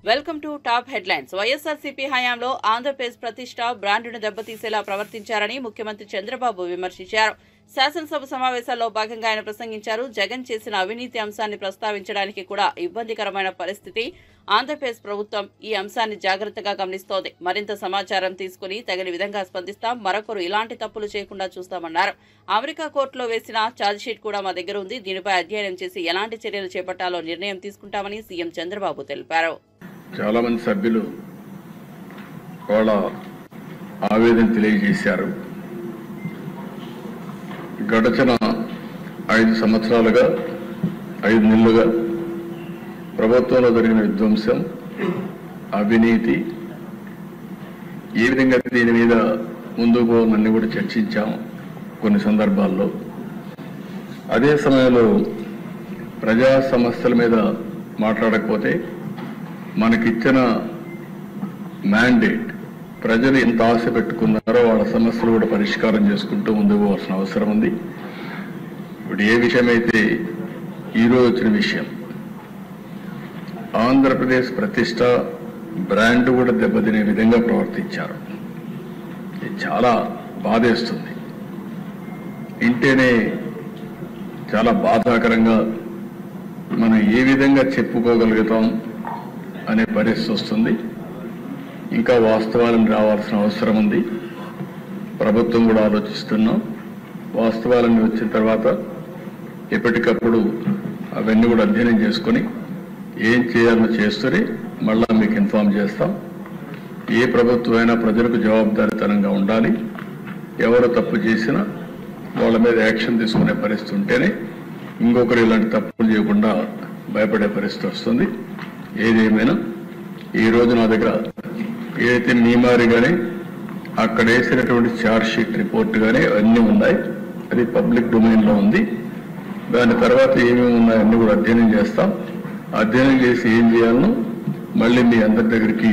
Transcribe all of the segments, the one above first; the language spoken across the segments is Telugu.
Welcome to top headlines. YSRCP హయాంలో ఆంధ్రప్రదేశ్ ప్రతిష్ట బ్రాండ్ను దెబ్బతీసేలా ప్రవర్తించారని ముఖ్యమంత్రి చంద్రబాబు విమర్శించారు. శాసనసభ సమావేశాల్లో భాగంగా ఆయన ప్రసంగించారు. జగన్ చేసిన అవినీతి అంశాన్ని ప్రస్తావించడానికి కూడా ఇబ్బందికరమైన పరిస్థితి. ఆంధ్రప్రదేశ్ ప్రభుత్వం ఈ అంశాన్ని జాగ్రత్తగా గమనిస్తోంది. మరింత సమాచారం తీసుకుని తగిన విధంగా స్పందిస్తాం. మరొకరు ఇలాంటి తప్పులు చేయకుండా చూస్తామన్నారు. అమెరికా కోర్టులో వేసిన ఛార్జ్షీట్ కూడా మా దగ్గర ఉంది. దీనిపై అధ్యయనం చేసి ఎలాంటి చర్యలు చేపట్టాలో నిర్ణయం తీసుకుంటామని సీఎం చంద్రబాబు తెలిపారు. చాలా మంది సభ్యులు వాళ్ళ ఆవేదన తెలియజేశారు. గడచిన 5 సంవత్సరాలుగా 5 నెలలుగా ప్రభుత్వంలో జరిగిన విధ్వంసం, అవినీతి, ఏ విధంగా దీని మీద ముందుకు పోవాలని కూడా చర్చించాం కొన్ని సందర్భాల్లో. అదే సమయంలో ప్రజా సమస్యల మీద మాట్లాడకపోతే మనకిచ్చిన మ్యాండేట్ ప్రజలు ఎంత ఆశ పెట్టుకున్నారో వాళ్ళ సమస్యలు కూడా పరిష్కారం చేసుకుంటూ ముందుకు పోవాల్సిన అవసరం ఉంది. ఇప్పుడు ఏ విషయమైతే ఈరోజు వచ్చిన విషయం, ఆంధ్రప్రదేశ్ ప్రతిష్ట బ్రాండ్ కూడా దెబ్బతినే విధంగా ప్రవర్తించారు. ఇది చాలా బాధేస్తుంది. ఇంటేనే చాలా బాధాకరంగా మనం ఏ విధంగా చెప్పుకోగలుగుతాం అనే పరిస్థితి వస్తుంది. ఇంకా వాస్తవాలను రావాల్సిన అవసరం ఉంది. ప్రభుత్వం కూడా ఆలోచిస్తున్నాం. వాస్తవాలన్నీ వచ్చిన తర్వాత ఎప్పటికప్పుడు అవన్నీ కూడా అధ్యయనం చేసుకొని ఏం చేయాలో చేస్తూనే మళ్ళా మీకు ఇన్ఫార్మ్ చేస్తాం. ఏ ప్రభుత్వం అయినా ప్రజలకు జవాబుదారీతనంగా ఉండాలి. ఎవరు తప్పు చేసినా వాళ్ళ మీద యాక్షన్ తీసుకునే పరిస్థితి ఉంటేనే ఇంకొకరు ఇలాంటి తప్పులు చేయకుండా భయపడే పరిస్థితి వస్తుంది. ఏదేమైనా ఈరోజు నా దగ్గర ఏదైతే మీమారి కానీ అక్కడ వేసినటువంటి ఛార్జ్షీట్ రిపోర్ట్ కానీ అన్నీ ఉన్నాయి. అది పబ్లిక్ డొమైన్లో ఉంది. దాని తర్వాత ఏమేమి ఉన్నాయో అన్నీ కూడా అధ్యయనం చేస్తాం. అధ్యయనం చేసి ఏం చేయాలనో మళ్ళీ మీ అందరి దగ్గరికి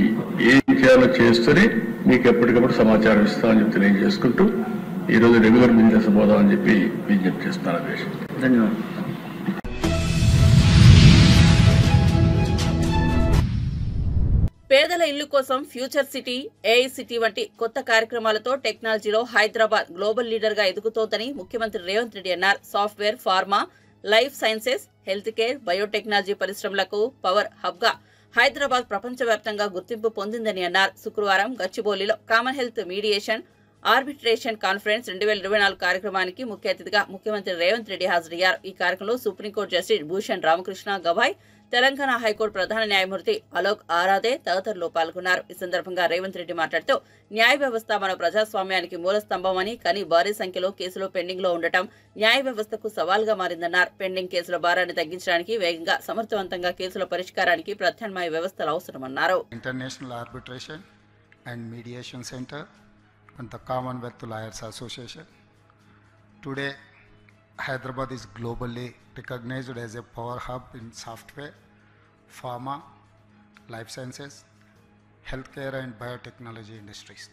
ఏం చేయాలో చేస్తూనే మీకు ఎప్పటికప్పుడు సమాచారం ఇస్తామని చెప్పి తెలియజేసుకుంటూ ఈరోజు రెగ్యులర్ బిజినెస్ పోదామని చెప్పి విజ్ఞప్తి చేస్తున్నాను. అధ్యక్ష, ధన్యవాదాలు. పేదల ఇల్లు కోసం ఫ్యూచర్ సిటీ, ఏఐ సిటీ వంటి కొత్త కార్యక్రమాలతో టెక్నాలజీలో హైదరాబాద్ గ్లోబల్ లీడర్ గా ఎదుగుతోందని ముఖ్యమంత్రి రేవంత్ రెడ్డి అన్నారు. Software, pharma, life sciences, health care, biotechnology పరిశ్రమలకు పవర్ హబ్ గా హైదరాబాద్ ప్రపంచవ్యాప్తంగా గుర్తింపు పొందిందని అన్నారు. శుక్రవారం గచ్చిబౌలిలో Commonwealth mediation arbitration conference 2024 కార్యక్రమానికి ముఖ్య అతిథిగా ముఖ్యమంత్రి రేవంత్ రెడ్డి హాజరయ్యారు. ఈ కార్యక్రమంలో supreme court justice Bhushan Ramakrishna Gavai, Telangana high court ప్రధాన న్యాయమూర్తి అలోక్ ఆరాధే తదితరులు పాల్గొన్నారు. ఈ సందర్భంగా రేవంత్ రెడ్డి మాట్లాడుతూ న్యాయ వ్యవస్థ మన ప్రజాస్వామ్యానికి మూల స్తంభమని, కానీ భారీ సంఖ్యలో కేసులు పెండింగ్ లో ఉండటం న్యాయ వ్యవస్థకు సవాల్గా మారిందన్నారు. పెండింగ్ కేసుల భారాన్ని తగ్గించడానికి, వేగంగా సమర్థవంతంగా కేసుల పరిష్కారానికి ప్రత్యామ్నాయ వ్యవస్థలు అవసరమన్నారు. International arbitration and mediation centre and the Commonwealth Lawyers Association. Today, Hyderabad is globally recognized as a power hub in software, pharma, life sciences, healthcare and biotechnology industries.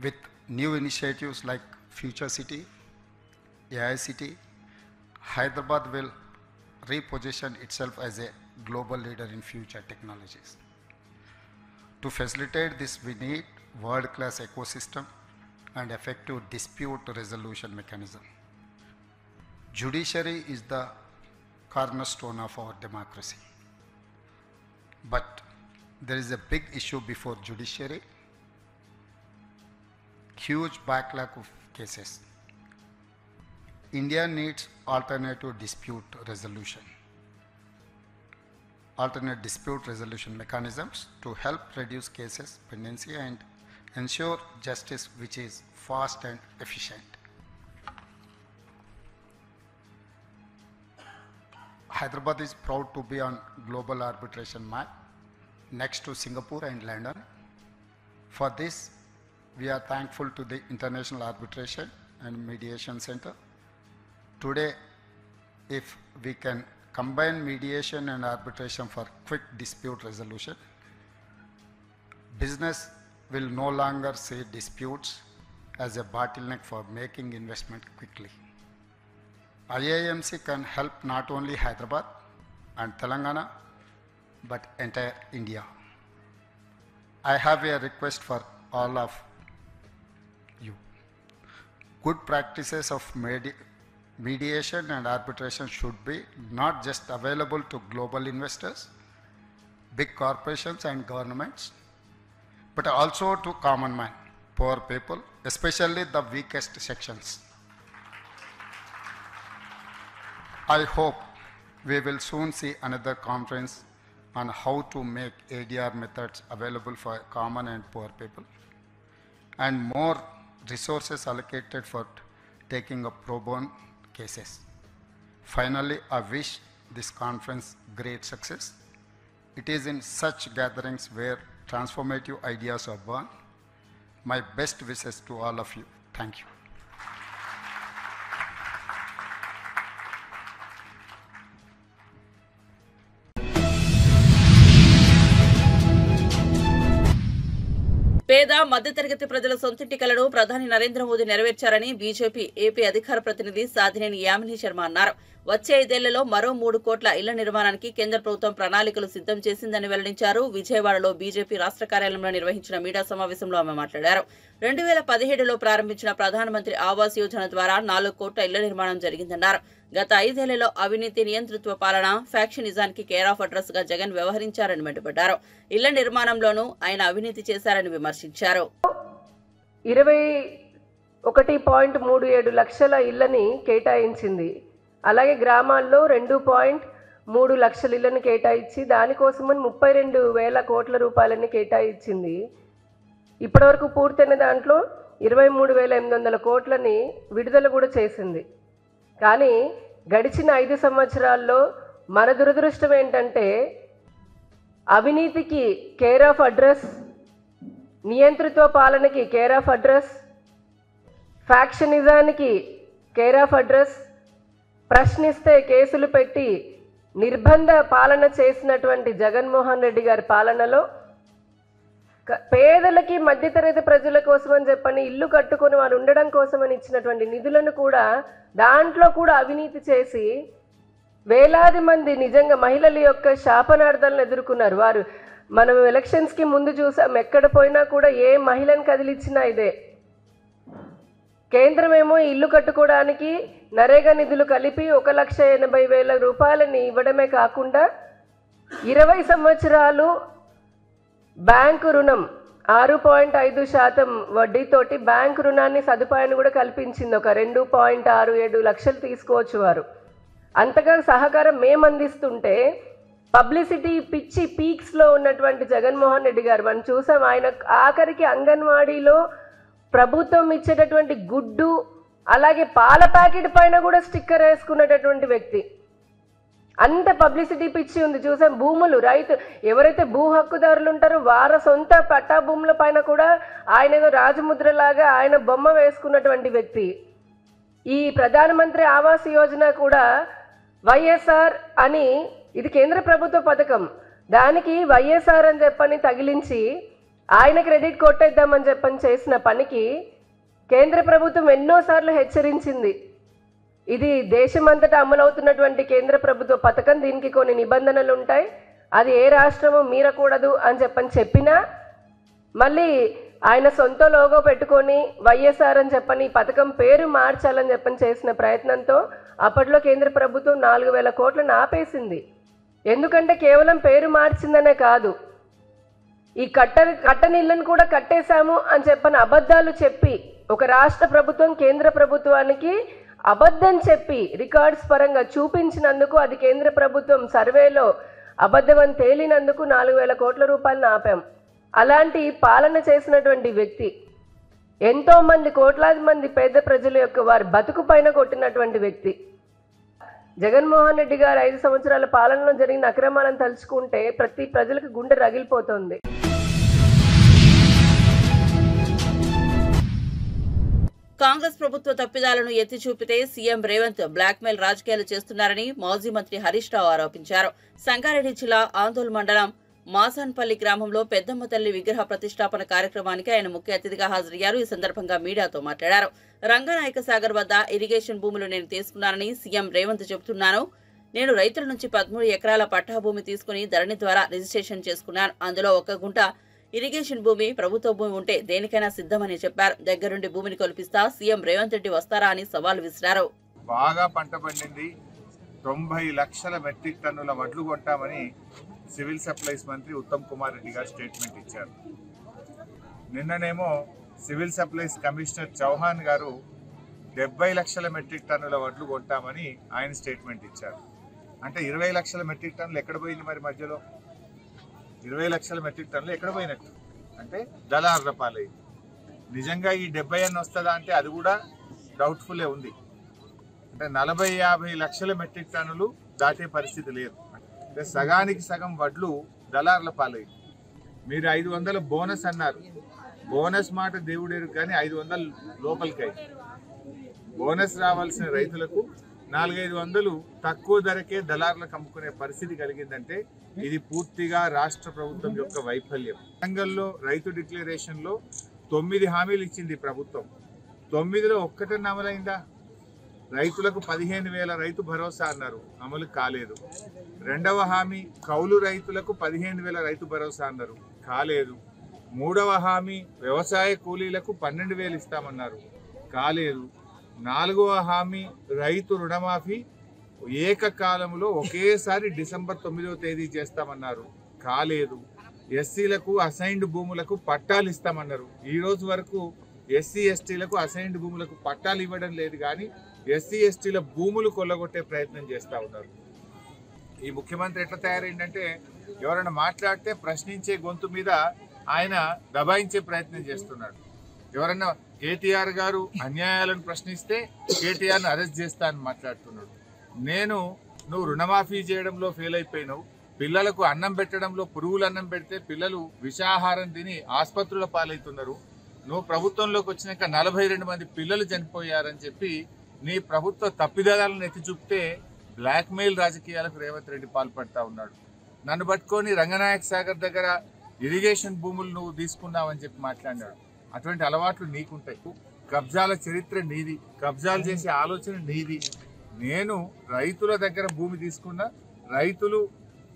With new initiatives like Future City, AI City, Hyderabad will reposition itself as a global leader in future technologies. To facilitate this, we need world-class ecosystem and effective dispute resolution mechanism. Judiciary is the cornerstone of our democracy. But there is a big issue before judiciary, huge backlog of cases. India needs alternative dispute resolution. Alternate dispute resolution mechanisms to help reduce cases pendency and ensure justice which is fast and efficient. Hyderabad is proud to be on global arbitration map next to Singapore and London. For this, we are thankful to the International Arbitration and Mediation Center. Today, if we can combine mediation and arbitration for quick dispute resolution, business will no longer see disputes as a bottleneck for making investment quickly. IIMC can help not only Hyderabad and Telangana, but entire India. I have a request for all of you. Good practices of mediation and arbitration should be not just available to global investors, big corporations and governments, but also to common man, poor people, especially the weakest sections. I hope we will soon see another conference on how to make ADR methods available for common and poor people, and more resources allocated for taking up pro bono cases. Finally, I wish this conference great success. It is in such gatherings where transformative ideas are born. My best wishes to all of you. Thank you. పేద మధ్యతరగతి ప్రజల సొంతింటి కలను ప్రధాని నరేంద్ర మోదీ నెరవేర్చారని బీజేపీ ఏపీ అధికార ప్రతినిధి సాధినేని యామిని శర్మ అన్నారు. వచ్చే 5 ఏళ్లలో మరో 3 కోట్ల ఇళ్ల నిర్మాణానికి కేంద్ర ప్రభుత్వం ప్రణాళికలు సిద్ధం చేసిందని వెల్లడించారు. విజయవాడలో బీజేపీ రాష్ట్ర కార్యాలయంలో నిర్వహించిన మీడియా సమావేశంలో ఆమె మాట్లాడారు. 2017లో ప్రారంభించిన ప్రధానమంత్రి ఆవాస్ యోజన ద్వారా 4 కోట్ల ఇళ్ల నిర్మాణం జరిగిందన్నారు. గత 5 ఏళ్లలో అవినీతి, నియంతృత్వ పాలన, ఫ్యాక్షనిజానికి కేర్ ఆఫ్ అడ్రస్ గా జగన్ వ్యవహరించారని మండిపడ్డారు. ఇళ్ల నిర్మాణంలోనూ ఆయన అవినీతి చేశారని విమర్శించారు. 21.37 లక్షల ఇళ్లని కేటాయించింది. అలాగే గ్రామాల్లో 2.3 లక్షల ఇళ్లను కేటాయించి దానికోసమని 32,000 కోట్ల రూపాయలని కేటాయించింది. ఇప్పటివరకు పూర్తయిన దాంట్లో 23,800 కోట్లని విడుదల కూడా చేసింది. కానీ గడిచిన 5 సంవత్సరాల్లో మన దురదృష్టం ఏంటంటే అవినీతికి కేర్ ఆఫ్ అడ్రస్, నియంతృత్వ పాలనకి కేర్ ఆఫ్ అడ్రస్, ఫ్యాక్షనిజానికి కేర్ ఆఫ్ అడ్రస్, ప్రశ్నిస్తే కేసులు పెట్టి నిర్బంధ పాలన చేసినటువంటి జగన్మోహన్ రెడ్డి గారి పాలనలో పేదలకి, మధ్యతరగతి ప్రజల కోసమని చెప్పని ఇల్లు కట్టుకొని వారు ఉండడం కోసమని ఇచ్చినటువంటి నిధులను కూడా దాంట్లో కూడా అవినీతి చేసి వేలాది మంది నిజంగా మహిళల యొక్క శాపనార్థాలను ఎదుర్కొన్నారు. వారు మనం ఎలక్షన్స్కి ముందు చూసాం, ఎక్కడ పోయినా కూడా ఏ మహిళను కదిలిచ్చినా ఇదే. కేంద్రమేమో ఇల్లు కట్టుకోవడానికి నరేగా నిధులు కలిపి 1,80,000 రూపాయలని ఇవ్వడమే కాకుండా 20 సంవత్సరాలు బ్యాంకు రుణం 6.5% వడ్డీతోటి బ్యాంకు రుణాన్ని సదుపాయాన్ని కూడా కల్పించింది. ఒక 2.67 లక్షలు తీసుకోవచ్చు వారు. అంతగా సహకారం మేము అందిస్తుంటే పబ్లిసిటీ పిచ్చి పీక్స్లో ఉన్నటువంటి జగన్మోహన్ రెడ్డి గారు మనం చూసాం. ఆయన ఆఖరికి అంగన్వాడీలో ప్రభుత్వం ఇచ్చేటటువంటి గుడ్డు, అలాగే పాల ప్యాకెట్ పైన కూడా స్టిక్కర్ వేసుకునేటటువంటి వ్యక్తి. అంత పబ్లిసిటీ పిచ్చి ఉంది. చూసాం భూములు, ఎవరైతే భూ హక్కుదారులు ఉంటారో వారి సొంత పట్టా భూముల పైన కూడా ఆయన ఏదో రాజముద్రలాగా ఆయన బొమ్మ వేసుకున్నటువంటి వ్యక్తి. ఈ ప్రధానమంత్రి ఆవాస్ యోజన కూడా వైఎస్ఆర్ అని, ఇది కేంద్ర ప్రభుత్వ పథకం, దానికి వైఎస్ఆర్ అని చెప్పని తగిలించి ఆయన క్రెడిట్ కొట్టేద్దామని చెప్పని చేసిన పనికి కేంద్ర ప్రభుత్వం ఎన్నోసార్లు హెచ్చరించింది. ఇది దేశమంతటా అమలవుతున్నటువంటి కేంద్ర ప్రభుత్వ పథకం, దీనికి కొన్ని నిబంధనలు ఉంటాయి, అది ఏ రాష్ట్రము మీరకూడదు అని చెప్పినా మళ్ళీ ఆయన సొంత లోగో పెట్టుకొని వైఎస్ఆర్ అని చెప్పని పథకం పేరు మార్చాలని చేసిన ప్రయత్నంతో అప్పట్లో కేంద్ర ప్రభుత్వం 4,000 కోట్లను ఆపేసింది. ఎందుకంటే కేవలం పేరు మార్చిందనే కాదు, ఈ కట్టని ఇళ్లను కూడా కట్టేశాము అని చెప్పని అబద్ధాలు చెప్పి ఒక రాష్ట్ర ప్రభుత్వం కేంద్ర ప్రభుత్వానికి అబద్ధం చెప్పి రికార్డ్స్ పరంగా చూపించినందుకు, అది కేంద్ర ప్రభుత్వం సర్వేలో అబద్ధం అని తేలినందుకు 4,000 కోట్ల రూపాయలను ఆపాం. అలాంటి పాలన చేసినటువంటి వ్యక్తి ఎంతోమంది, కోట్లాది మంది పేద ప్రజల యొక్క వారి బతుకు పైన కొట్టినటువంటి వ్యక్తి జగన్మోహన్ రెడ్డి గారు 5 సంవత్సరాల పాలనలో జరిగిన అక్రమాలను తలుచుకుంటే ప్రతి ప్రజలకు గుండె రగిలిపోతుంది. కాంగ్రెస్ ప్రభుత్వ తప్పిదాలను ఎత్తి చూపితే సీఎం రేవంత్ బ్లాక్మెయిల్ రాజకీయాలు చేస్తున్నారని మాజీ మంత్రి హరీష్ రావు ఆరోపించారు. సంగారెడ్డి జిల్లా ఆందోళ్ మండలం మాసాన్పల్లి గ్రామంలో పెద్దమ్మ తల్లి విగ్రహ ప్రతిష్టాపన కార్యక్రమానికి ఆయన ముఖ్య అతిథిగా హాజరయ్యారు. ఈ సందర్భంగా మీడియాతో మాట్లాడారు. రంగనాయక సాగర్ వద్ద ఇరిగేషన్ భూములు నేను తీసుకున్నానని సీఎం రేవంత్ చెబుతున్నాను. నేను రైతుల నుంచి 13 ఎకరాల పట్టా భూమి తీసుకుని ధరణి ద్వారా రిజిస్ట్రేషన్ చేసుకున్నాను. అందులో 1 గుంట ఇరిగేషన్ భూమి, ప్రభుత్వ భూమి ఉంటే దేనికైనా సిద్ధమని చెప్పారు. దగ్గరుండి భూమిని కొలిపిస్తా సీఎం రేవంత్ రెడ్డి వస్తారా అని సవాల్ విసిరారు. బాగా పంట పండింది, 90 లక్షల మెట్రిక్ టన్నుల వడ్లు కొంటామని సివిల్ సప్లైస్ మంత్రి ఉత్తమ్ కుమార్ రెడ్డి గారు స్టేట్మెంట్ ఇచ్చారు. నిన్ననేమో సివిల్ సప్లైస్ కమిషనర్ చౌహాన్ గారు 70 లక్షల మెట్రిక్ టన్నుల వడ్లు కొంటామని ఆయన స్టేట్మెంట్ ఇచ్చారు. అంటే 20 లక్షల మెట్రిక్ టన్నులు ఎక్కడ పోయింది? మరి మధ్యలో 20 లక్షల మెట్రిక్ టన్నులు ఎక్కడ పోయినట్టు? అంటే దళారుల పాలైంది. నిజంగా ఈ 70 అన్న వస్తుందా అంటే అది కూడా డౌట్ఫుల్లే ఉంది. అంటే 40-50 లక్షల మెట్రిక్ టన్నులు దాటే పరిస్థితి లేదు. అంటే సగానికి సగం వడ్లు దళారుల పాలైంది. మీరు 500 బోనస్ అన్నారు. బోనస్ మాట దేవుడేరు కానీ 500 లోపలికి. బోనస్ రావాల్సిన రైతులకు 400-500 తక్కువ ధరకే దళారులకు అమ్ముకునే పరిస్థితి కలిగిందంటే ఇది పూర్తిగా రాష్ట్ర ప్రభుత్వం యొక్క వైఫల్యం. వరంగల్లో రైతు డిక్లరేషన్ లో 9 హామీలు ఇచ్చింది ప్రభుత్వం. 9లో ఒక్కటన్నా అమలైందా? రైతులకు 15,000 రైతు భరోసా అన్నారు, అమలు కాలేదు. 2వ హామీ కౌలు రైతులకు 15,000 రైతు భరోసా అన్నారు, కాలేదు. 3వ హామీ వ్యవసాయ కూలీలకు 12,000 ఇస్తామన్నారు, కాలేదు. 4వ హామీ రైతు రుణమాఫీ ఏకకాలంలో ఒకేసారి డిసెంబర్ 9వ తేదీ చేస్తామన్నారు, కాలేదు. ఎస్సీలకు అసైన్డ్ భూములకు పట్టాలు ఇస్తామన్నారు. ఈ రోజు వరకు ఎస్సీ ఎస్టీలకు అసైన్డ్ భూములకు పట్టాలు ఇవ్వడం లేదు, కానీ ఎస్సీ ఎస్టీల భూములు కొల్లగొట్టే ప్రయత్నం చేస్తూ ఉన్నారు. ఈ ముఖ్యమంత్రి ఎట్లా తయారైందంటే ఎవరైనా మాట్లాడితే ప్రశ్నించే గొంతు మీద ఆయన దబాయించే ప్రయత్నం చేస్తున్నాడు. ఎవరన్నా కేటీఆర్ గారు అన్యాయాలను ప్రశ్నిస్తే కేటీఆర్ను అరెస్ట్ చేస్తా అని మాట్లాడుతున్నాడు. నువ్వు రుణమాఫీ చేయడంలో ఫెయిల్ అయిపోయినావు, పిల్లలకు అన్నం పెట్టడంలో పురుగులు అన్నం పెడితే పిల్లలు విషాహారం తిని ఆసుపత్రుల పాలవుతున్నారు, నువ్వు ప్రభుత్వంలోకి వచ్చినాక 42 మంది పిల్లలు చనిపోయారని చెప్పి నీ ప్రభుత్వ తప్పిదాలను ఎత్తి చూపితే బ్లాక్మెయిల్ రాజకీయాలకు రేవంత్ రెడ్డి పాల్పడతా ఉన్నాడు. నన్ను పట్టుకొని రంగనాయక సాగర్ దగ్గర ఇరిగేషన్ భూములు నువ్వు తీసుకున్నావని చెప్పి మాట్లాడినాడు. అటువంటి అలవాట్లు నీకుంటాయి. కబ్జాల చరిత్ర నీది, కబ్జాలు చేసే ఆలోచన నీది. నేను రైతుల దగ్గర భూమి తీసుకున్నా, రైతులు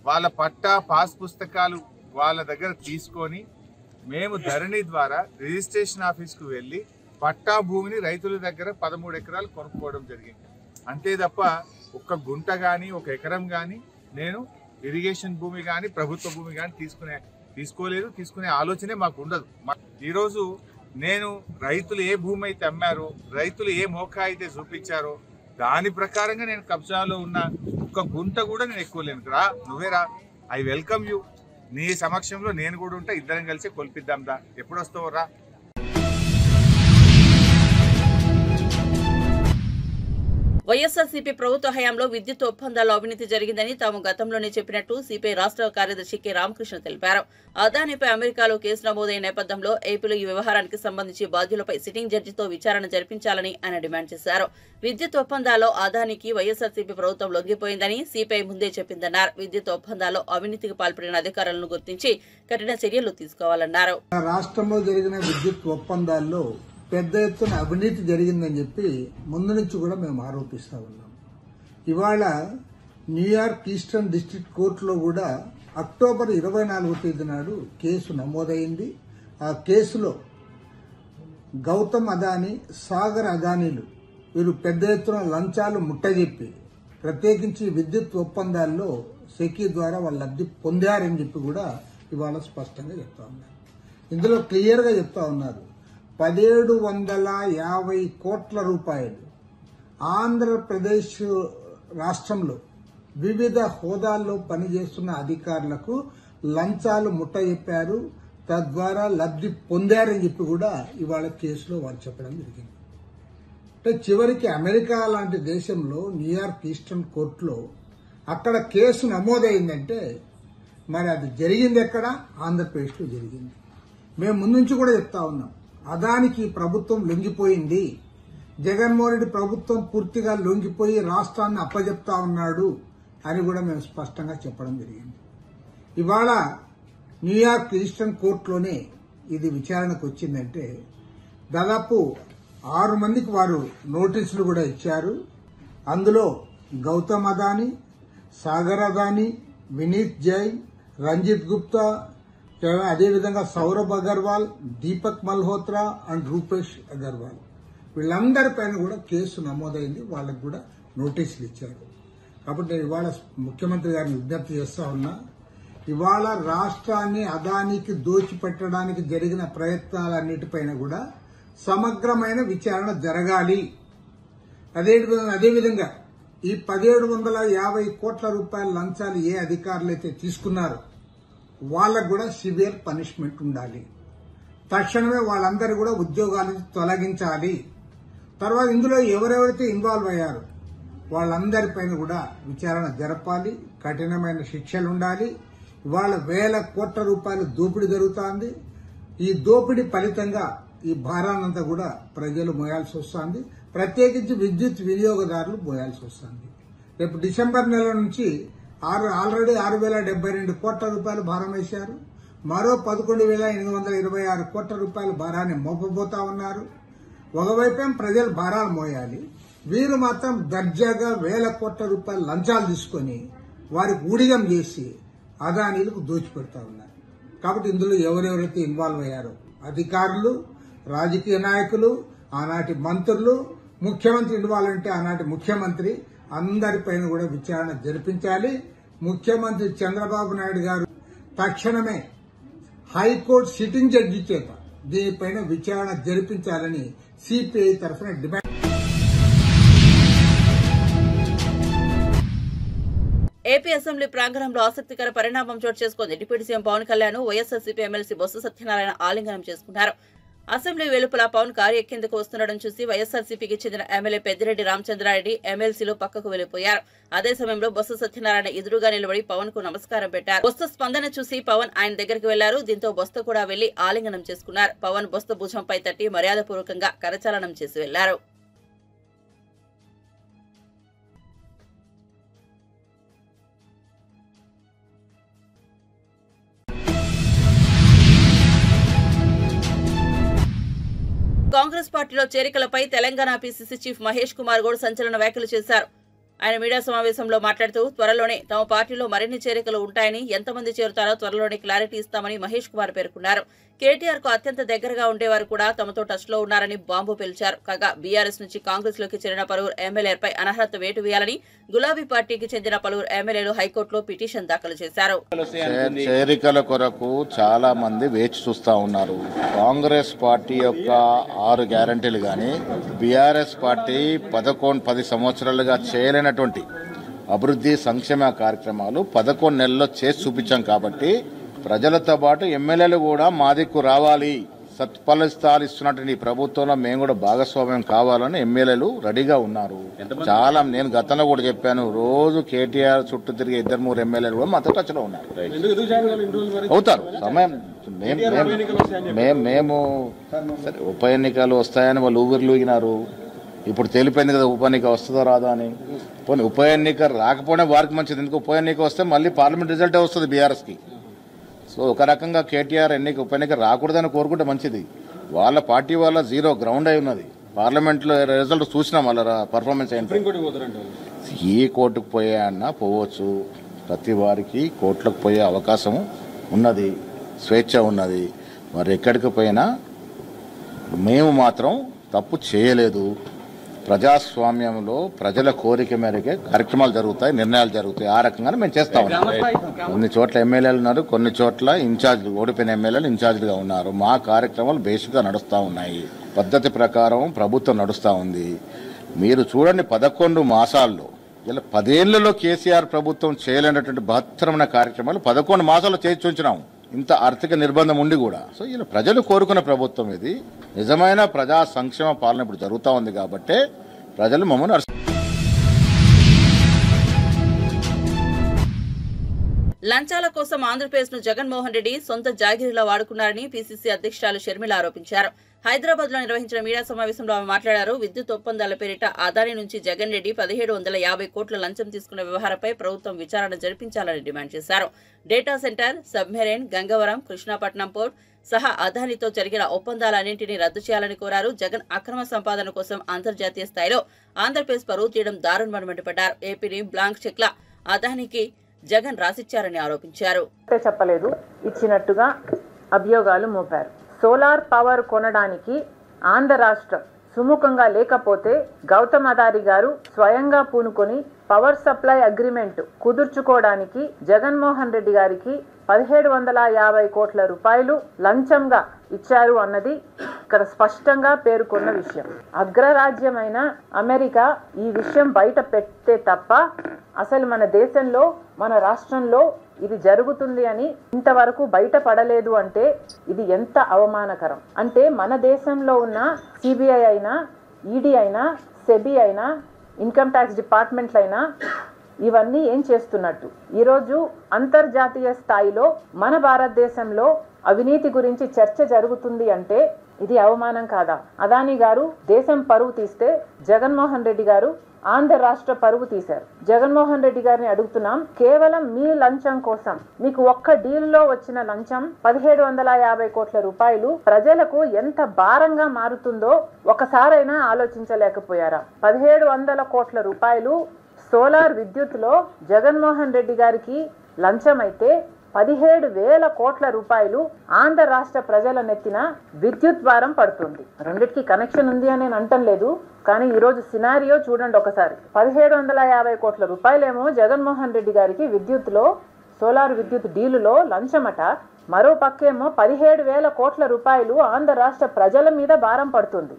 వాళ్ళ పట్టా పాస్ పుస్తకాలు వాళ్ళ దగ్గర తీసుకొని మేము ధరణి ద్వారా రిజిస్ట్రేషన్ ఆఫీస్కు వెళ్ళి పట్టా భూమిని రైతుల దగ్గర 13 ఎకరాలు కొనుక్కోవడం జరిగింది. అంతే తప్ప 1 గుంట కానీ 1 ఎకరం కానీ నేను ఇరిగేషన్ భూమి కానీ ప్రభుత్వ భూమి కానీ తీసుకోలేదు, తీసుకునే ఆలోచనే మాకు ఉండదు. ఈరోజు నేను రైతులు ఏ భూమి అయితే అమ్మారో, రైతులు ఏ మోకా అయితే చూపించారో దాని ప్రకారంగా నేను కబ్జాలో ఉన్న 1 గుంట కూడా నేను ఎక్కువ లేను. రా, నువ్వే రా, ఐ వెల్కమ్ యూ. నీ సమక్షంలో నేను కూడా ఉంటా, ఇద్దరం కలిసి కొలిపిద్దాం దా, ఎప్పుడు వస్తావు రా. వైఎస్ఆర్సీపీ ప్రభుత్వ హయాంలో విద్యుత్ ఒప్పందాల్లో అవినీతి జరిగిందని తాము గతంలోనే చెప్పినట్టు సిపిఐ రాష్ట్ర కార్యదర్శి కె రామకృష్ణ తెలిపారు. అదానిపై అమెరికాలో కేసు నమోదైన నేపథ్యంలో ఏపీలో ఈ వ్యవహారానికి సంబంధించి బాధ్యులపై సిట్టింగ్ జడ్జితో విచారణ జరిపించాలని ఆయన డిమాండ్ చేశారు. విద్యుత్ ఒప్పందాల్లో అదానికి వైఎస్ఆర్సీపీ ప్రభుత్వం లొంగిపోయిందని సిపిఐ ముందే చెప్పిందన్నారు. విద్యుత్ ఒప్పందాల్లో అవినీతికి పాల్పడిన అధికారులను గుర్తించి కఠిన చర్యలు తీసుకోవాలన్నారు. రాష్ట్రంలో జరిగిన విద్యుత్ ఒప్పందాల్లో పెద్ద ఎత్తున అవినీతి జరిగిందని చెప్పి ముందు నుంచి కూడా మేము ఆరోపిస్తా ఉన్నాం. ఇవాళ న్యూయార్క్ ఈస్టర్న్ డిస్ట్రిక్ట్ కోర్టులో కూడా అక్టోబర్ 24వ తేదీ నాడు కేసు నమోదైంది. ఆ కేసులో గౌతమ్ అదానీ, సాగర్ అదానీలు వీరు పెద్ద ఎత్తున లంచాలు ముట్టజెప్పి ప్రత్యేకించి విద్యుత్ ఒప్పందాల్లో సెకీ ద్వారా వాళ్ళు లబ్ధి పొందారని చెప్పి కూడా ఇవాళ స్పష్టంగా చెప్తా ఉన్నారు. ఇందులో క్లియర్గా చెప్తా ఉన్నారు, 1750 కోట్ల రూపాయలు ఆంధ్రప్రదేశ్ రాష్ట్రంలో వివిధ హోదాల్లో పనిచేస్తున్న అధికారులకు లంచాలు ముట్టజెప్పారు, తద్వారా లబ్ధి పొందారని చెప్పి కూడా ఇవాళ కేసులో వారు చెప్పడం జరిగింది. అంటే చివరికి అమెరికా లాంటి దేశంలో న్యూయార్క్ ఈస్టర్న్ కోర్టులో అక్కడ కేసు నమోదైందంటే మరి అది జరిగింది ఎక్కడ? ఆంధ్రప్రదేశ్లో జరిగింది. మేము ముందు నుంచి కూడా చెప్తా ఉన్నాం, అదానికి ప్రభుత్వం లొంగిపోయింది, జగన్మోహన్ రెడ్డి ప్రభుత్వం పూర్తిగా లొంగిపోయి రాష్ట్రాన్ని అప్పజెప్తా ఉన్నాడు అని కూడా మేము స్పష్టంగా చెప్పడం జరిగింది. ఇవాళ న్యూయార్క్ ఈస్టర్న్ కోర్టులోనే ఇది విచారణకు వచ్చిందంటే దాదాపు 6 మందికి వారు నోటీసులు కూడా ఇచ్చారు. అందులో గౌతమ్ అదానీ, సాగర్ అదానీ, వినీత్ జైన్, రంజిత్ గుప్తా, అదేవిధంగా సౌరభ్ అగర్వాల్, దీపక్ మల్హోత్రా అండ్ రూపేష్ అగర్వాల్ వీళ్ళందరిపైన కూడా కేసు నమోదైంది. వాళ్ళకు కూడా నోటీసులు ఇచ్చారు. కాబట్టి నేను ఇవాళ ముఖ్యమంత్రి గారిని విజ్ఞప్తి చేస్తా ఉన్నా, ఇవాళ రాష్ట్రాన్ని అదానికి దోచిపెట్టడానికి జరిగిన ప్రయత్నాలన్నిటిపైన కూడా సమగ్రమైన విచారణ జరగాలి. అదేవిధంగా ఈ 1750 కోట్ల రూపాయల లంచాలు ఏ అధికారులైతే తీసుకున్నారో వాళ్ళకు కూడా సివియర్ పనిష్మెంట్ ఉండాలి. తక్షణమే వాళ్ళందరూ కూడా ఉద్యోగాలను తొలగించాలి. తర్వాత ఇందులో ఎవరెవరైతే ఇన్వాల్వ్ అయ్యారో వాళ్ళందరిపైన కూడా విచారణ జరపాలి. కఠినమైన శిక్షలు ఉండాలి. ఇవాళ వేల కోట్ల రూపాయల దోపిడీ జరుగుతోంది. ఈ దోపిడీ ఫలితంగా ఈ భారాన్నంతా కూడా ప్రజలు మోయాల్సి వస్తుంది. ప్రత్యేకించి విద్యుత్ వినియోగదారులు మోయాల్సి వస్తుంది. రేపు డిసెంబర్ నెల నుంచి ఆల్రెడీ 6,072 కోట్ల రూపాయలు భారం వేశారు. మరో 11,826 కోట్ల రూపాయల భారాన్ని మోపబోతా ఉన్నారు. ఒకవైపేం ప్రజలు భారాలు మోయాలి, వీరు మాత్రం దర్జాగా వేల కోట్ల రూపాయల లంచాలు తీసుకుని వారికి ఊడిగం చేసి అదానీలకు దోచిపెడతా ఉన్నారు. కాబట్టి ఇందులో ఎవరెవరైతే ఇన్వాల్వ్ అయ్యారో అధికారులు, రాజకీయ నాయకులు, ఆనాటి మంత్రులు, ముఖ్యమంత్రి ఇన్వాల్వ్ అంటే ఆనాటి ముఖ్యమంత్రి అందరిపైన కూడా విచారణ జరిపించాలి. ముఖ్యమంత్రి చంద్రబాబు నాయుడు గారు తక్షణమే హైకోర్టు సిట్టింగ్ జడ్జి చేత దీనిపైన విచారణ జరిపించాలని సిపిఐ తరఫున డిమాండ్. ఏపీ అసెంబ్లీ ప్రాంగణంలో ఆసక్తికర పరిణామం చోటు చేసుకుంది. Deputy CM Pavan Kalyan YSRCP MLC Botsa Satyanarayana ఆలింగనం చేసుకున్నారు. అసెంబ్లీ వెలుపల పవన్ కారు ఎక్కేందుకు వస్తుండడం చూసి వైఎస్ఆర్సీపీకి చెందిన ఎమ్మెల్యే పెద్దిరెడ్డి రామచంద్రారెడ్డి ఎమ్మెల్సీలు పక్కకు వెళ్లిపోయారు. అదే సమయంలో బొత్స సత్యనారాయణ ఎదురుగా నిలబడి పవన్ కు నమస్కారం పెట్టారు. బొత్స స్పందన చూసి పవన్ ఆయన దగ్గరికి వెళ్లారు. దీంతో బొత్స కూడా వెళ్లి ఆలింగనం చేసుకున్నారు. పవన్ బొత్స భుజంపై తట్టి మర్యాదపూర్వకంగా కరచాలనం చేసి వెళ్లారు. కాంగ్రెస్ పార్టీలో చేరికలపై తెలంగాణ పీసీసీ చీఫ్ మహేష్ కుమార్ గౌడ్ సంచలన వ్యాఖ్యలు చేశారు. ఆయన మీడియా సమావేశంలో మాట్లాడుతూ త్వరలోనే తమ పార్టీలో మరిన్ని చేరికలు ఉంటాయని, ఎంతమంది చేరుతారో త్వరలోనే క్లారిటీ ఇస్తామని మహేష్ కుమార్ పేర్కొన్నారు. కేటీఆర్ కు అత్యంత దగ్గరగా ఉండేవారు కూడా తమతో టచ్ లో ఉన్నారని బాంబు పేల్చారు. కాగా బీఆర్ఎస్ నుంచి కాంగ్రెస్ లోకి చేరిన పలువురు ఎమ్మెల్యేలపై అనర్హత వేటు వేయాలని గులాబీ పార్టీకి చెందిన పలువురు ఎమ్మెల్యేలు హైకోర్టులో పిటిషన్ దాఖలు చేశారు. చేరికల కొరకు చాలా మంది వేచి చూస్తా ఉన్నారు. కాంగ్రెస్ పార్టీ యొక్క 6 గ్యారంటీలు గాని బీఆర్ఎస్ పార్టీ 10 సంవత్సరాలుగా చేయలేనటువంటి అభివృద్ధి సంక్షేమ కార్యక్రమాలు 11 నెలల్లో చేసి చూపించాం. కాబట్టి ప్రజలతో పాటు ఎమ్మెల్యేలు కూడా మా దిక్కు రావాలి, సత్ఫలితాలు ఇస్తున్నటువంటి ప్రభుత్వంలో మేము కూడా భాగస్వామ్యం కావాలని ఎమ్మెల్యేలు రెడీగా ఉన్నారు. చాలా నేను గతంలో కూడా చెప్పాను, రోజు కేటీఆర్ చుట్టూ తిరిగే 2-3 ఎమ్మెల్యేలు కూడా మాతో టచ్లో ఉన్నారు. అవుతారు సమయం. మేము సరే ఉప ఎన్నికలు వస్తాయని వాళ్ళు ఊగినారు. ఇప్పుడు తెలిపోయింది కదా ఉప ఎన్నిక వస్తుందో రాదా అని. పోనీ ఉప ఎన్నిక రాకపోయినా వారికి మంచిది, ఎందుకు ఉప ఎన్నిక వస్తే మళ్ళీ పార్లమెంట్ రిజల్టే వస్తుంది బీఆర్ఎస్కి. సో ఒక రకంగా కేటీఆర్ ఉప ఎన్నిక రాకూడదని కోరుకుంటే మంచిది. వాళ్ళ పార్టీ వాళ్ళ 0 గ్రౌండ్ అయి ఉన్నది. పార్లమెంట్లో రిజల్ట్ చూసినాం వాళ్ళ పర్ఫార్మెన్స్ ఏంటి. ఏ కోర్టుకు పోయాయన్నా పోవచ్చు, ప్రతి వారికి కోర్టులకు పోయే అవకాశం ఉన్నది, స్వేచ్ఛ ఉన్నది. మరి ఎక్కడికి పోయినా మేము మాత్రం తప్పు చేయలేదు. ప్రజాస్వామ్యంలో ప్రజల కోరిక మేరకే కార్యక్రమాలు జరుగుతాయి, నిర్ణయాలు జరుగుతాయి. ఆ రకంగానే మేము చేస్తా ఉన్నాం. కొన్ని చోట్ల ఎమ్మెల్యేలు ఉన్నారు, కొన్ని చోట్ల ఇన్ఛార్జీలు, ఓడిపోయిన ఎమ్మెల్యేలు ఇన్ఛార్జీలుగా ఉన్నారు. మా కార్యక్రమాలు బేసిక్గా నడుస్తూ ఉన్నాయి. పద్ధతి ప్రకారం ప్రభుత్వం నడుస్తూ ఉంది. మీరు చూడండి, 11 మాసాల్లో ఇలా 10 ఏళ్లలో కేసీఆర్ ప్రభుత్వం చేయలేనటువంటి బహత్తరమైన కార్యక్రమాలు 11 మాసాల్లో చేసి చూంచినాము. ఇంత ఆర్థిక నిర్బంధం ఉండి కూడా. సో ఇలా ప్రజలు కోరుకున్న ప్రభుత్వం ఇది. నిజమైన ప్రజా సంక్షేమ పాలన ఇప్పుడు జరుగుతూ ఉంది కాబట్టి ప్రజలు మమ్మల్ని. లంచాల కోసం ఆంధ్రప్రదేశ్ ను జగన్మోహన్ రెడ్డి సొంత జాగిరిలా వాడుకున్నారని పీసీసీ అధ్యక్షురాలు షర్మిల ఆరోపించారు. హైదరాబాద్ లో నిర్వహించిన మీడియా సమావేశంలో ఆమె మాట్లాడారు. విద్యుత్ ఒప్పందాల పేరిట అదానీ నుంచి జగన్ రెడ్డి 1750 కోట్ల లంచం తీసుకున్న వ్యవహారంపై ప్రభుత్వం విచారణ జరిపించాలని డిమాండ్ చేశారు. Data centre, submarine, Gangavaram, Krishnapatnam port సహా అదానీతో జరిగిన ఒప్పందాలన్నింటినీ రద్దు చేయాలని కోరారు. జగన్ అక్రమ సంపాదన కోసం అంతర్జాతీయ స్థాయిలో ఆంధ్రప్రదేశ్ పరువు తీయడం దారుణమని మండిపడ్డారు. ఏపీని బ్లాంక్ చెక్ల అదానికి జగన్ రాసిచ్చారని ఆరోపించారు. చెప్పలేదు, ఇచ్చినట్టుగా అభియోగాలు మోపారు. సోలార్ పవర్ కొనడానికి ఆంధ్ర రాష్ట్రం సుముఖంగా లేకపోతే గౌతమ్ అదాని గారు స్వయంగా పూనుకొని పవర్ సప్లై అగ్రిమెంట్ కుదుర్చుకోవడానికి జగన్మోహన్ రెడ్డి గారికి 1750 కోట్ల రూపాయలు లంచంగా ఇచ్చారు అన్నది ఇక్కడ స్పష్టంగా పేర్కొన్న విషయం. అగ్రరాజ్యమైన అమెరికా ఈ విషయం బయట పెడితే తప్ప అసలు మన దేశంలో మన రాష్ట్రంలో ఇది జరుగుతుంది అని ఇంతవరకు బయటపడలేదు అంటే ఇది ఎంత అవమానకరం. అంటే మన దేశంలో ఉన్న సిబిఐ అయినా, ఈడీ అయినా, సెబీ అయినా, ఇన్కమ్ ట్యాక్స్ డిపార్ట్మెంట్లైనా ఇవన్నీ ఏం చేస్తున్నట్టు? ఈరోజు అంతర్జాతీయ స్థాయిలో మన భారతదేశంలో అవినీతి గురించి చర్చ జరుగుతుంది అంటే ఇది అవమానం కాదా? అదాని గారు దేశం పరువు తీస్తే జగన్మోహన్ రెడ్డి గారు ఆంధ్ర రాష్ట్ర పరువు తీశారు. జగన్మోహన్ రెడ్డి గారిని అడుగుతున్నాం, కేవలం మీ లంచం కోసం, మీకు ఒక్క డీల్లో వచ్చిన లంచం 1750 కోట్ల రూపాయలు ప్రజలకు ఎంత భారంగా మారుతుందో ఒకసారైనా ఆలోచించలేకపోయారా? 1700 కోట్ల రూపాయలు సోలార్ విద్యుత్లో జగన్మోహన్ రెడ్డి గారికి లంచం అయితే 17,000 కోట్ల రూపాయలు ఆంధ్ర రాష్ట్ర ప్రజల నెత్తిన విద్యుత్ భారం పడుతుంది. రెండిటికి కనెక్షన్ ఉంది అని నేను అంటం లేదు, కానీ ఈరోజు సినారియో చూడండి ఒకసారి. 1750 కోట్ల రూపాయలేమో జగన్మోహన్ రెడ్డి గారికి విద్యుత్లో సోలార్ విద్యుత్ డీలులో లంచమట, మరో పక్కేమో 17,000 కోట్ల రూపాయలు ఆంధ్ర రాష్ట్ర ప్రజల మీద భారం పడుతుంది.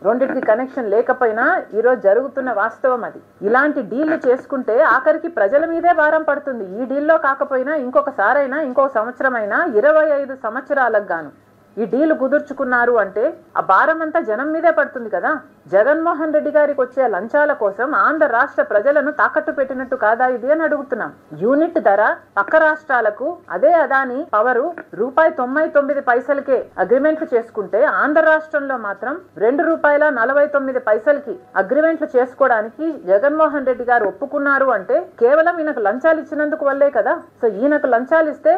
రెండింటికి కనెక్షన్ లేకపోయినా ఈరోజు జరుగుతున్న వాస్తవం అది. ఇలాంటి డీళ్లు చేసుకుంటే ఆఖరికి ప్రజల మీదే భారం పడుతుంది. ఈ డీల్లో కాకపోయినా ఇంకొకసారైనా, ఇంకో సంవత్సరమైనా, 25 సంవత్సరాలకు గాను ఈ డీలు కుదుర్చుకున్నారు అంటే ఆ భారం అంతా జనం మీదే పడుతుంది కదా. జగన్మోహన్ రెడ్డి గారికి వచ్చే లంచాల కోసం ఆంధ్ర రాష్ట్ర ప్రజలను తాకట్టు పెట్టినట్టు కాదా ఇది అని అడుగుతున్నాం. యూనిట్ ధర పక్క రాష్ట్రాలకు అదే అదాని పవరు ₹99 అగ్రిమెంట్లు చేసుకుంటే ఆంధ్ర రాష్ట్రంలో మాత్రం ₹2.49 అగ్రిమెంట్లు చేసుకోవడానికి జగన్మోహన్ రెడ్డి గారు ఒప్పుకున్నారు అంటే కేవలం ఈయనకు లంచాలు ఇచ్చినందుకు వల్లే కదా. సో ఈయనకు లంచాలు ఇస్తే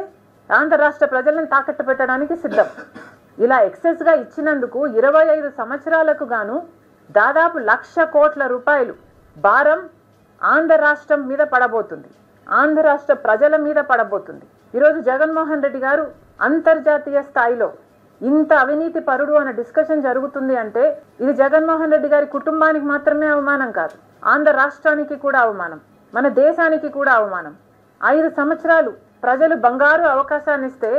ఆంధ్ర రాష్ట్ర ప్రజలను తాకట్టు పెట్టడానికి సిద్ధం. ఇలా ఎక్సెస్ గా ఇచ్చినందుకు 25 సంవత్సరాలకు గాను దాదాపు 1,00,000 కోట్ల రూపాయలు భారం ఆంధ్ర రాష్ట్రం మీద పడబోతుంది, ఆంధ్ర రాష్ట్ర ప్రజల మీద పడబోతుంది. ఈరోజు జగన్మోహన్ రెడ్డి గారు అంతర్జాతీయ స్థాయిలో ఇంత అవినీతి పరుడు అనే డిస్కషన్ జరుగుతుంది అంటే ఇది జగన్మోహన్ రెడ్డి గారి కుటుంబానికి మాత్రమే అవమానం కాదు, ఆంధ్ర రాష్ట్రానికి కూడా అవమానం, మన దేశానికి కూడా అవమానం. 5 సంవత్సరాలు ప్రజలు బంగారు అవకాశాన్ని ఇస్తే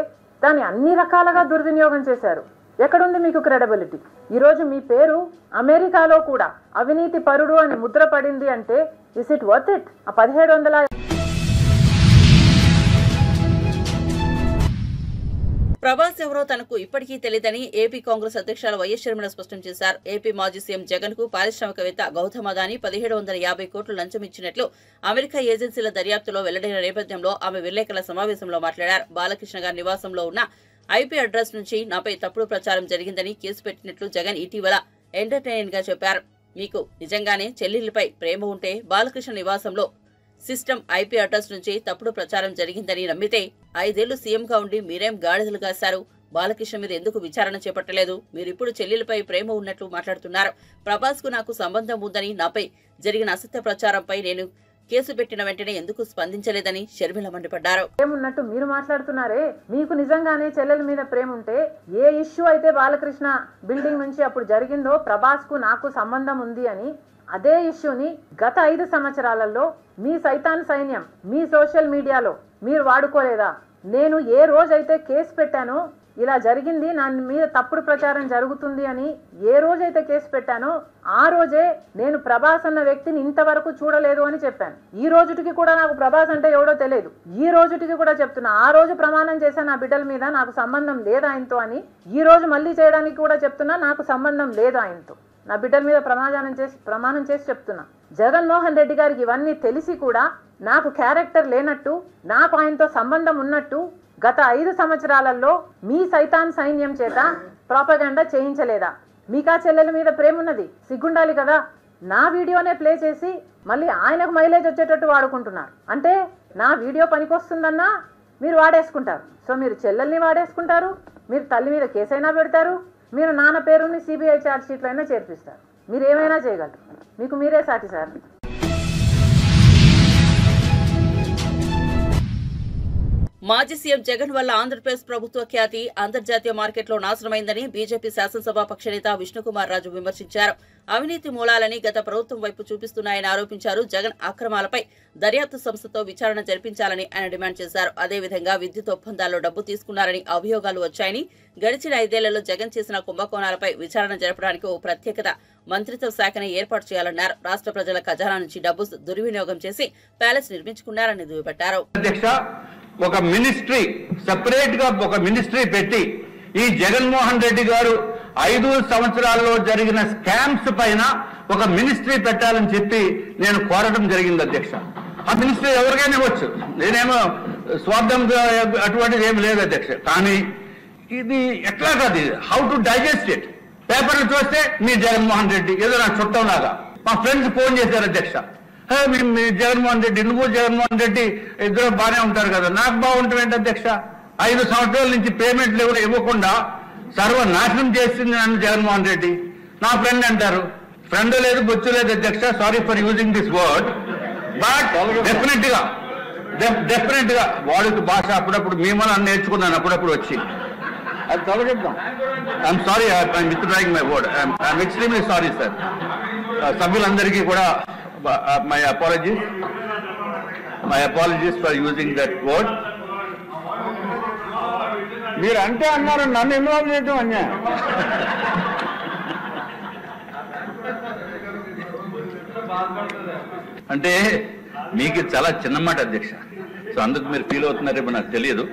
దాన్ని అన్ని రకాలుగా దుర్వినియోగం చేశారు. ఎక్కడుంది మీకు క్రెడిబిలిటీ? ఈరోజు మీ పేరు అమెరికాలో కూడా అవినీతి పరుడు అని ముద్ర పడింది అంటే ఇస్ ఇట్ వర్త్ ఇట్? ఆ 1700 ప్రభాస్ ఎవరో తనకు ఇప్పటికీ తెలియదని ఏపీ కాంగ్రెస్ అధ్యక్షురాలు వైఎస్ షర్మిల స్పష్టం చేశారు. ఏపీ మాజీ సీఎం జగన్ కు పారిశ్రామికవేత్త గౌతమ్ అదాని 1750 కోట్లు లంచం ఇచ్చినట్లు అమెరికా ఏజెన్సీల దర్యాప్తులో వెల్లడైన నేపథ్యంలో ఆమె విలేకరుల సమావేశంలో మాట్లాడారు. బాలకృష్ణ గారి నివాసంలో ఉన్న ఐపీ అడ్రస్ నుంచి నాపై తప్పుడు ప్రచారం జరిగిందని కేసు పెట్టినట్లు జగన్ ఇటీవల ఎంటర్టైనింగ్ గా చెప్పారు. మీకు నిజంగానే చెల్లెళ్లపై ప్రేమ ఉంటే బాలకృష్ణ నివాసంలో సిస్టమ్ ఐపీ అడ్రస్ నుంచి తప్పుడు ప్రచారం జరిగిందని నమ్మితే 5 ఏళ్లు సీఎంగా ఉండి మీరేం గాడిదలు కాశారు? బాలకృష్ణ మీద ఎందుకు విచారణ చేపట్టలేదు? మీరిప్పుడు చెల్లెలపై ప్రేమ ఉన్నట్లు మాట్లాడుతున్నారు. ప్రభాస్ కు నాకు సంబంధం ఉందని, నాపై జరిగిన అసత్య ప్రచారంపై నేను కేసు పెట్టిన వెంటనే ఎందుకు స్పందించలేదని షర్మిల మండిపడ్డారు. ఏమున్నట్టు మీరు మాట్లాడుతున్నారే? మీకు నిజంగానే చెల్లెల మీద ప్రేమ ఉంటే ఏ ఇష్యూ అయితే బాలకృష్ణ బిల్డింగ్ నుంచి అప్పుడు జరిగిందో ప్రభాస్ కు నాకు సంబంధం ఉంది అని అదే ఇష్యూని గత 5 సంవత్సరాలలో మీ సైతాన్ సైన్యం మీ సోషల్ మీడియాలో మీరు వాడుకోలేదా? నేను ఏ రోజైతే కేసు పెట్టానో ఇలా జరిగింది, నా మీద తప్పుడు ప్రచారం జరుగుతుంది అని ఏ రోజైతే కేసు పెట్టానో ఆ రోజే నేను ప్రభాస్ అన్న వ్యక్తిని ఇంతవరకు చూడలేదు అని చెప్పాను. ఈ రోజుటికి కూడా నాకు ప్రభాస్ అంటే ఎవడో తెలియదు. ఈ రోజుటికి కూడా చెప్తున్నా, ఆ రోజు ప్రమాణం చేశాను నా బిడ్డల మీద నాకు సంబంధం లేదు ఆయనతో అని. ఈ రోజు మళ్ళీ చేయడానికి కూడా చెప్తున్నా నాకు సంబంధం లేదు ఆయనతో. నా బిడ్డల మీద ప్రమాణం చేసి చెప్తున్నా. జగన్మోహన్ రెడ్డి గారికి ఇవన్నీ తెలిసి కూడా నాకు క్యారెక్టర్ లేనట్టు, నాకు ఆయనతో సంబంధం ఉన్నట్టు గత 5 సంవత్సరాలలో మీ సైతాన్ సైన్యం చేత ప్రాపగండా చేయించలేదా? మీకా చెల్లెల మీద ప్రేమ ఉన్నది, సిగ్గుండాలి కదా. నా వీడియోనే ప్లే చేసి మళ్ళీ ఆయనకు మైలేజ్ వచ్చేటట్టు వాడుకుంటున్నారు. అంటే నా వీడియో పనికొస్తుందన్నా మీరు వాడేసుకుంటారు. సో మీరు చెల్లెల్ని వాడేసుకుంటారు, మీరు తల్లి మీద కేసైనా పెడతారు, మీరు నాన్న పేరుని సిబిఐ ఛార్జ్ షీట్లో అయినా చేర్పిస్తారు. మీరు ఏమైనా చేయగలరు, మీకు మీరే సాటి సార్. మాజీ సీఎం జగన్ వల్ల ఆంధ్రప్రదేశ్ ప్రభుత్వ ఖ్యాతి అంతర్జాతీయ మార్కెట్లో నాశనమైందని బీజేపీ శాసనసభాపక్ష నేత విష్ణుకుమార్ రాజు విమర్శించారు. అవినీతి మూలాలని గత ప్రభుత్వం వైపు చూపిస్తున్నాయని ఆరోపించారు. జగన్ అక్రమాలపై దర్యాప్తు సంస్థతో విచారణ జరిపించాలని ఆయన డిమాండ్ చేశారు. అదేవిధంగా విద్యుత్ ఒప్పందాల్లో డబ్బు తీసుకున్నారని అభియోగాలు వచ్చాయని, గడిచిన 5 ఏళ్లలో జగన్ చేసిన కుంభకోణాలపై విచారణ జరపడానికి ఓ ప్రత్యేకత మంత్రిత్వ శాఖని ఏర్పాటు చేయాలన్నారు. రాష్ట్ర ప్రజల ఖజానా నుంచి డబ్బు దుర్వినియోగం చేసి ప్యాలెస్ నిర్మించుకున్నారని దుయ్యబట్టారు. ఒక మినిస్ట్రీ సెపరేట్ గా ఒక మినిస్ట్రీ పెట్టి ఈ జగన్మోహన్ రెడ్డి గారు 5 సంవత్సరాల్లో జరిగిన స్కామ్స్ పైన ఒక మినిస్ట్రీ పెట్టాలని చెప్పి నేను కోరడం జరిగింది అధ్యక్ష. ఆ మినిస్ట్రీ ఎవరికైనా ఇవ్వచ్చు, నేనేమో స్వార్థంగా అటువంటిది ఏమి లేదు అధ్యక్ష. కానీ ఇది ఎట్లా కాదు, హౌ టు డైజెస్ట్ ఇట్. పేపర్లు చూస్తే మీ జగన్మోహన్ రెడ్డి ఏదో నా చుట్టం లాగా. మా ఫ్రెండ్స్ ఫోన్ చేశారు అధ్యక్ష, మీ జగన్మోహన్ రెడ్డి, నువ్వు జగన్మోహన్ రెడ్డి ఇద్దరు బాగానే ఉంటారు కదా, నాకు బాగుంటుంది ఏంటి అధ్యక్ష? 5 సంవత్సరాల నుంచి పేమెంట్లు ఎవరు ఇవ్వకుండా సర్వనాశనం చేసింది నన్ను జగన్మోహన్ రెడ్డి. నా ఫ్రెండ్ అంటారు, ఫ్రెండ్ లేదు బొచ్చు లేదు అధ్యక్ష, sorry for using this word. But definite గా వాడుక భాష అప్పుడప్పుడు మేము నేర్చుకున్నాను అప్పుడప్పుడు వచ్చి అది తొలగిద్దాం. I'm sorry, I'm withdrawing my word. I'm extremely sorry sir. సభ్యులందరికీ కూడా my apologies for using that word. మీరు అంటే అన్నారు, నన్ను ఇన్వాల్వ్ చేయడం అన్యాయం. అంటే మీకు చాలా చిన్న మాట అధ్యక్ష, సో అందుకు మీరు ఫీల్ అవుతున్నారేమో నాకు తెలియదు.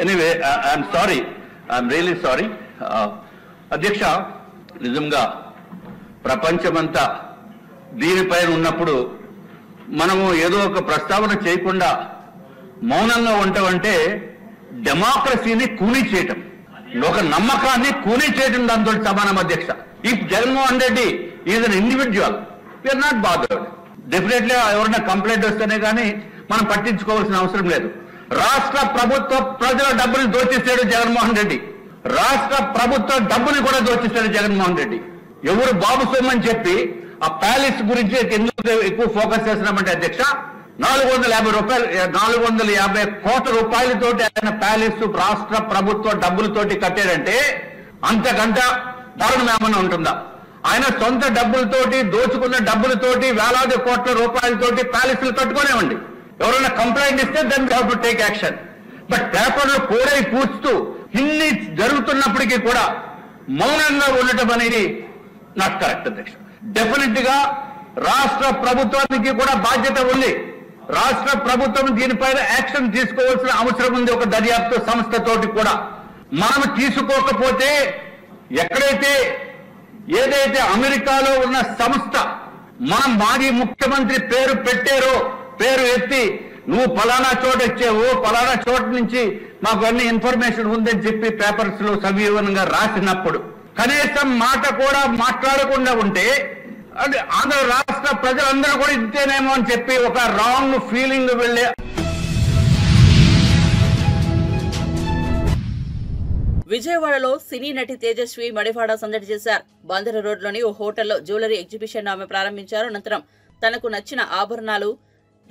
Anyway I'm sorry, I'm really sorry అధ్యక్ష. నిజంగా ప్రపంచమంతా దీనిపైన ఉన్నప్పుడు మనము ఏదో ఒక ప్రస్తావన చేయకుండా మౌనంగా ఉంటామంటే డెమోక్రసీని కూనీ చేయటం, ఒక నమ్మకాన్ని కూనీ చేయటం దాంతో సమానం అధ్యక్ష. If Jaganmohan Reddy is an individual, we're not bothered. Definitely ఎవరైనా కంప్లైంట్ వస్తేనే కానీ మనం పట్టించుకోవాల్సిన అవసరం లేదు. రాష్ట్ర ప్రభుత్వ ప్రజల డబ్బుని దోచేస్తాడు జగన్మోహన్ రెడ్డి, రాష్ట్ర ప్రభుత్వ డబ్బుని కూడా దోచేస్తాడు జగన్మోహన్ రెడ్డి. ఎవరు బాబు సొమ్మని చెప్పి ఆ ప్యాలెస్ గురించి ఎందుకు ఎక్కువ ఫోకస్ చేస్తున్నామంటే అధ్యక్ష, 450 కోట్ల రూపాయలతోటి ఆయన ప్యాలెస్ రాష్ట్ర ప్రభుత్వ డబ్బులతోటి కట్టాడంటే అంతకంట దారుణం ఏమన్నా ఉంటుందా? ఆయన సొంత డబ్బులతోటి దోచుకున్న డబ్బులతోటి వేలాది కోట్ల రూపాయలతోటి ప్యాలెస్లు కట్టుకునేవండి. ఎవరైనా కంప్లైంట్ ఇస్తే then we have to take action. But పేపర్లు కోడై పూస్తూ ఇన్ని జరుగుతున్నప్పటికీ కూడా మౌనంగా ఉండటం అనేది నాట్ కరెక్ట్ అధ్యక్ష. డెఫినెట్ గా రాష్ట్ర ప్రభుత్వానికి కూడా బాధ్యత ఉంది. రాష్ట్ర ప్రభుత్వం దీనిపైన యాక్షన్ తీసుకోవాల్సిన అవసరం ఉంది. ఒక దర్యాప్తు సంస్థతోటి కూడా మనం తీసుకోకపోతే ఎక్కడైతే ఏదైతే అమెరికాలో ఉన్న సంస్థ మన మాజీ ముఖ్యమంత్రి పేరు పెట్టారో, పేరు ఎత్తి నువ్వు ఫలానా చోట ఇచ్చావు, ఫలానా చోట నుంచి మాకు అన్ని ఇన్ఫర్మేషన్ ఉందని చెప్పి పేపర్స్ లో సవివరంగా రాసినప్పుడు కనీసం మాట కూడా మాట్లాడకుండా ఉంటే అంటే ఆంధ్ర రాష్ట్ర ప్రజలందరూ కూడా ఇంతేనేమో అని చెప్పి ఒక రాంగ్ ఫీలింగ్ వెళ్ళే. విజయవాడలో సినీ నటి తేజస్వి మడివాడ సందడి చేశారు. బందర్ రోడ్లోని ఓ హోటల్లో జ్యువెలరీ ఎగ్జిబిషన్ ఆమె ప్రారంభించారు. అనంతరం తనకు నచ్చిన ఆభరణాలు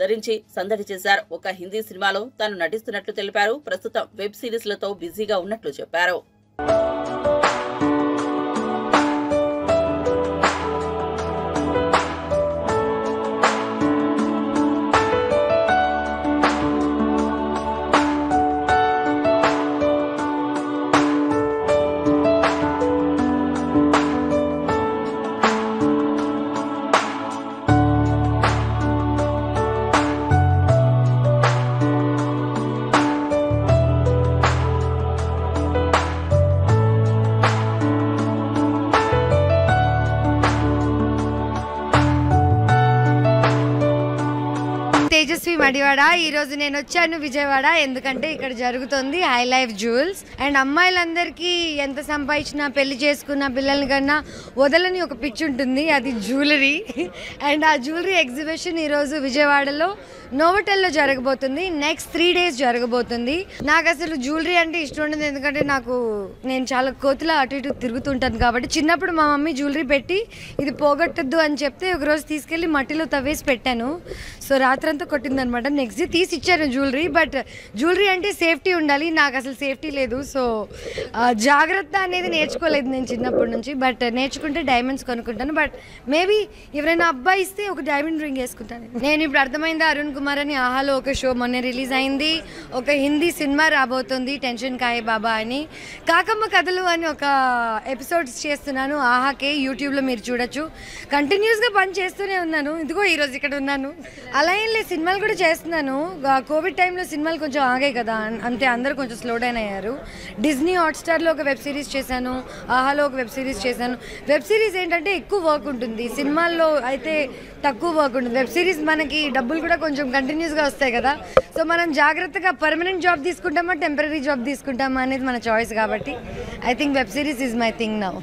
ధరించి సందడి చేశారు. ఒక హిందీ సినిమాలో తాను నటిస్తున్నట్లు తెలిపారు. ప్రస్తుతం వెబ్ సిరీస్లతో బిజీగా ఉన్నట్లు చెప్పారు. తేజస్వి మడివాడ. ఈరోజు నేను వచ్చాను విజయవాడ, ఎందుకంటే ఇక్కడ జరుగుతుంది హై లైఫ్ జ్యువెల్స్. అండ్ అమ్మాయిలందరికీ ఎంత సంపాదించినా పెళ్లి చేసుకున్న పిల్లల కన్నా వదలని ఒక పిచ్చి ఉంటుంది, అది జ్యువెలరీ. అండ్ ఆ జ్యువెలరీ ఎగ్జిబిషన్ ఈరోజు విజయవాడలో నోవోటెల్లో జరగబోతుంది. నెక్స్ట్ 3 days జరగబోతుంది. నాకు అసలు జ్యువెలరీ అంటే ఇష్టం ఉండదు, ఎందుకంటే నేను చాలా కోతులా అటు ఇటు తిరుగుతుంటాను కాబట్టి. చిన్నప్పుడు మా మమ్మీ జ్యువెలరీ పెట్టి ఇది పోగొట్టద్దు అని చెప్తే ఒకరోజు తీసుకెళ్ళి మట్టిలో తవ్వేసి పెట్టాను. సో రాత్రంతా కొట్టింది పెట్టిందనమాట. నెక్స్ట్ డే తీసి ఇచ్చాను జ్యువెలరీ. బట్ జ్యువెలరీ అంటే సేఫ్టీ ఉండాలి, నాకు అసలు సేఫ్టీ లేదు. సో జాగ్రత్త అనేది నేర్చుకోలేదు నేను చిన్నప్పటి నుంచి. బట్ నేర్చుకుంటే డైమండ్స్ కొనుక్కుంటాను. బట్ మేబీ ఎవరైనా అబ్బాయి ఇస్తే ఒక డైమండ్ రింగ్ వేసుకుంటాను. నేను ఇప్పుడు అర్థమైందా, అరుణ్ కుమార్ అని ఆహాలో ఒక షో మొన్న రిలీజ్ అయింది. ఒక హిందీ సినిమా రాబోతుంది, టెన్షన్ కాయే బాబా అని. కాకమ్మ కథలు అని ఒక ఎపిసోడ్స్ చేస్తున్నాను ఆహాకే, యూట్యూబ్లో మీరు చూడొచ్చు. కంటిన్యూస్గా పని చేస్తూనే ఉన్నాను. ఇదిగో ఈరోజు ఇక్కడ ఉన్నాను. అలా ఏం లేదు, సినిమాలు కూడా చేస్తున్నాను. కోవిడ్ టైంలో సినిమాలు కొంచెం ఆగాయి కదా, అంతే అందరూ కొంచెం స్లో డౌన్ అయ్యారు. డిజ్నీ హాట్స్టార్లో ఒక వెబ్ సిరీస్ చేశాను, ఆహాలో ఒక వెబ్ సిరీస్ చేశాను. వెబ్ సిరీస్ ఏంటంటే ఎక్కువ వర్క్ ఉంటుంది, సినిమాల్లో అయితే తక్కువ వర్క్ ఉంటుంది. వెబ్ సిరీస్ మనకి డబ్బులు కూడా కొంచెం కంటిన్యూస్గా వస్తాయి కదా. సో మనం జాగ్రత్తగా పర్మనెంట్ జాబ్ తీసుకుంటామా టెంపరీ జాబ్ తీసుకుంటామా అనేది మన చాయిస్. కాబట్టి I think web series is my thing now.